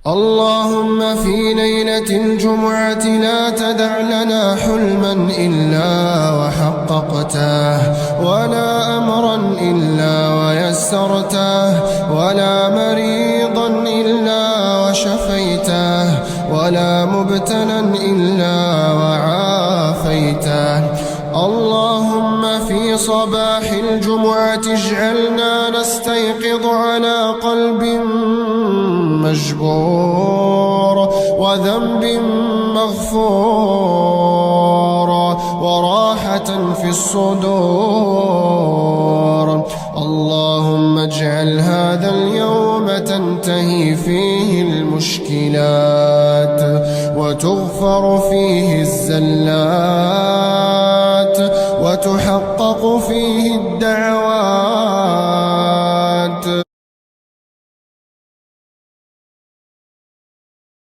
اللهم في ليلة الجمعة لا تدع لنا حلما إلا وحققته، ولا أمرا إلا ويسرته، ولا مريضا إلا وشفيته، ولا مبتلا إلا وعافيته. اللهم في صباح الجمعة اجعلنا نستيقظ على قلب مجبور، وذنب مغفور، وراحة في الصدور. اللهم اجعل هذا اليوم تنتهي فيه المشكلات، وتغفر فيه الزلات، وتحقق فيه الدعوات،